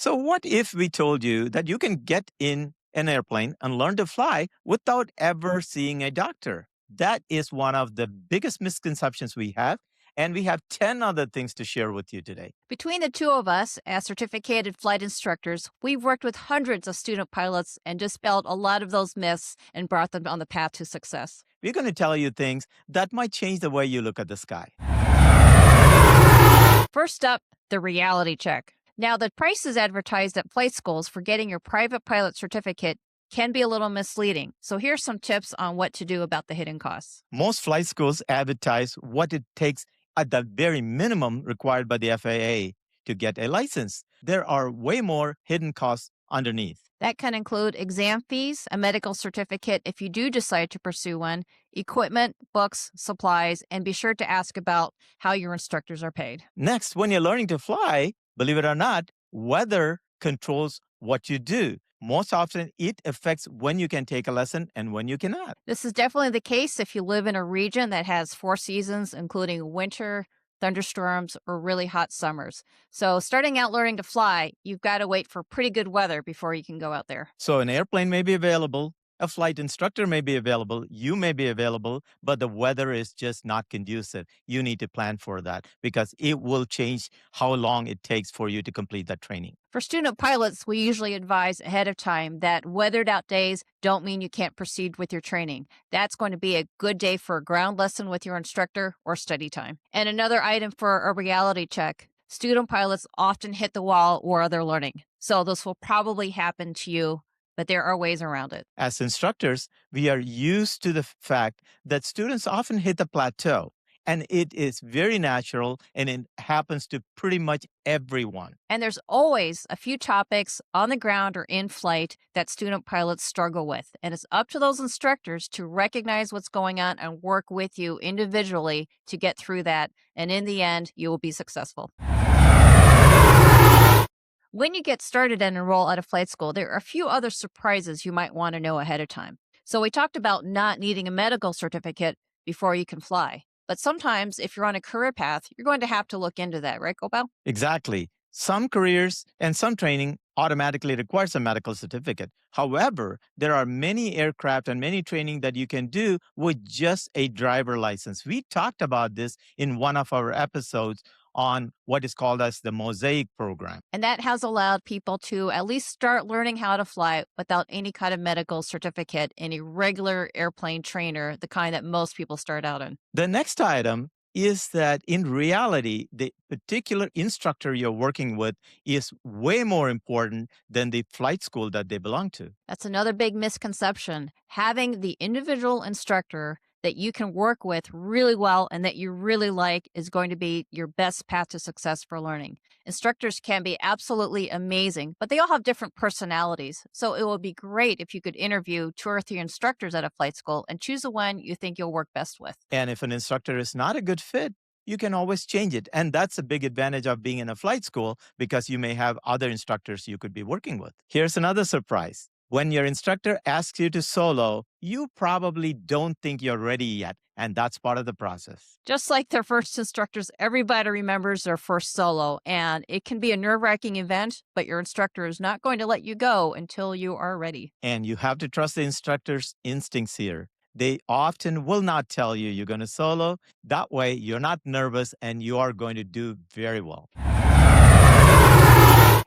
So, what if we told you that you can get in an airplane and learn to fly without ever seeing a doctor? That is one of the biggest misconceptions we have. And we have 10 other things to share with you today. Between the two of us, as certificated flight instructors, we've worked with hundreds of student pilots and dispelled a lot of those myths and brought them on the path to success. We're going to tell you things that might change the way you look at the sky. First up, the reality check. Now, the prices advertised at flight schools for getting your private pilot certificate can be a little misleading. So, here's some tips on what to do about the hidden costs. Most flight schools advertise what it takes at the very minimum required by the FAA to get a license. There are way more hidden costs underneath. That can include exam fees, a medical certificate if you do decide to pursue one, equipment, books, supplies, and be sure to ask about how your instructors are paid. Next, when you're learning to fly, believe it or not, weather controls what you do. Most often, it affects when you can take a lesson and when you cannot. This is definitely the case if you live in a region that has 4 seasons, including winter, thunderstorms, or really hot summers. So, starting out learning to fly, you've got to wait for pretty good weather before you can go out there. So, an airplane may be available, a flight instructor may be available, you may be available, but the weather is just not conducive. You need to plan for that because it will change how long it takes for you to complete that training. For student pilots, we usually advise ahead of time that weathered out days don't mean you can't proceed with your training. That's going to be a good day for a ground lesson with your instructor or study time. And another item for a reality check. Student pilots often hit the wall while they're learning. So this will probably happen to you, but there are ways around it. As instructors, we are used to the fact that students often hit the plateau, and it is very natural and it happens to pretty much everyone. And there's always a few topics on the ground or in flight that student pilots struggle with. And it's up to those instructors to recognize what's going on and work with you individually to get through that. And in the end, you will be successful. When you get started and enroll at a flight school, there are a few other surprises you might want to know ahead of time. So, we talked about not needing a medical certificate before you can fly. But sometimes, if you're on a career path, you're going to have to look into that, right, Gopal? Exactly. Some careers and some training automatically requires a medical certificate. However, there are many aircraft and many training that you can do with just a driver license. We talked about this in one of our episodes on what is called as the Mosaic program. And that has allowed people to at least start learning how to fly without any kind of medical certificate in a regular airplane trainer, the kind that most people start out in. The next item is that in reality, the particular instructor you're working with is way more important than the flight school that they belong to. That's another big misconception. Having the individual instructor that you can work with really well and that you really like is going to be your best path to success for learning. Instructors can be absolutely amazing, but they all have different personalities. So it would be great if you could interview 2 or 3 instructors at a flight school and choose the one you think you'll work best with. And if an instructor is not a good fit, you can always change it. And that's a big advantage of being in a flight school because you may have other instructors you could be working with. Here's another surprise. When your instructor asks you to solo, you probably don't think you're ready yet. And that's part of the process. Just like their first instructors, everybody remembers their first solo, and it can be a nerve-wracking event, but your instructor is not going to let you go until you are ready. And you have to trust the instructor's instincts here. They often will not tell you you're going to solo. That way, you're not nervous and you are going to do very well.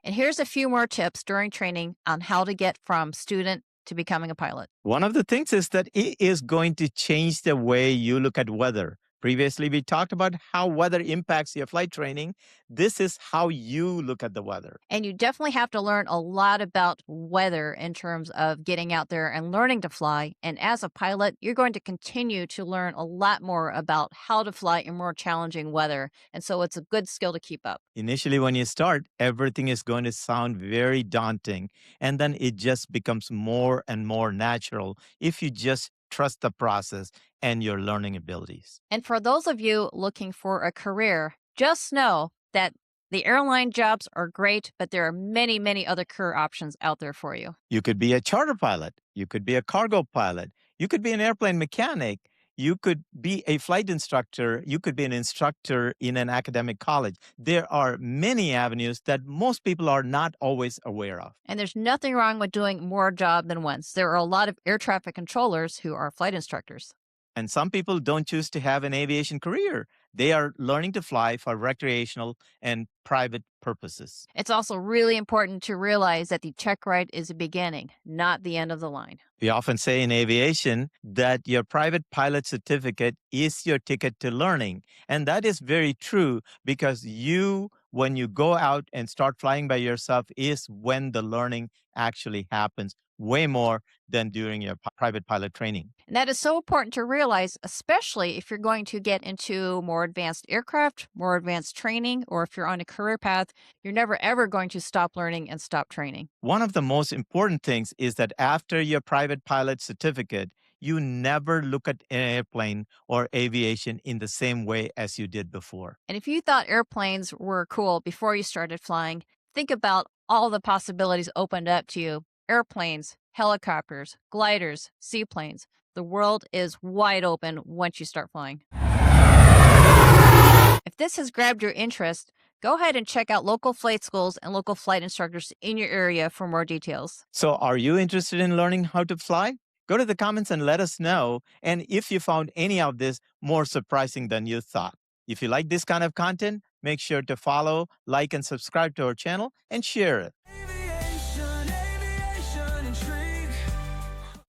And here's a few more tips during training on how to get from student to becoming a pilot. One of the things is that it is going to change the way you look at weather. Previously, we talked about how weather impacts your flight training. This is how you look at the weather. And you definitely have to learn a lot about weather in terms of getting out there and learning to fly. And as a pilot, you're going to continue to learn a lot more about how to fly in more challenging weather. And so it's a good skill to keep up. Initially, when you start, everything is going to sound very daunting. And then it just becomes more and more natural if you just trust the process and your learning abilities. And for those of you looking for a career, just know that the airline jobs are great, but there are many, many other career options out there for you. You could be a charter pilot. You could be a cargo pilot. You could be an airplane mechanic. You could be a flight instructor, you could be an instructor in an academic college. There are many avenues that most people are not always aware of. And there's nothing wrong with doing more job than once. There are a lot of air traffic controllers who are flight instructors. And some people don't choose to have an aviation career. They are learning to fly for recreational and private purposes. It's also really important to realize that the check ride is the beginning, not the end of the line. We often say in aviation that your private pilot certificate is your ticket to learning. And that is very true because when you go out and start flying by yourself, is when the learning actually happens way more than during your private pilot training. And that is so important to realize, especially if you're going to get into more advanced aircraft, more advanced training, or if you're on a career path, you're never ever going to stop learning and stop training. One of the most important things is that after your private pilot certificate, you never look at an airplane or aviation in the same way as you did before. And if you thought airplanes were cool before you started flying, think about all the possibilities opened up to you: airplanes, helicopters, gliders, seaplanes. The world is wide open once you start flying. If this has grabbed your interest, go ahead and check out local flight schools and local flight instructors in your area for more details. So, are you interested in learning how to fly? Go to the comments and let us know. And if you found any of this more surprising than you thought. If you like this kind of content, make sure to follow, like, and subscribe to our channel and share it.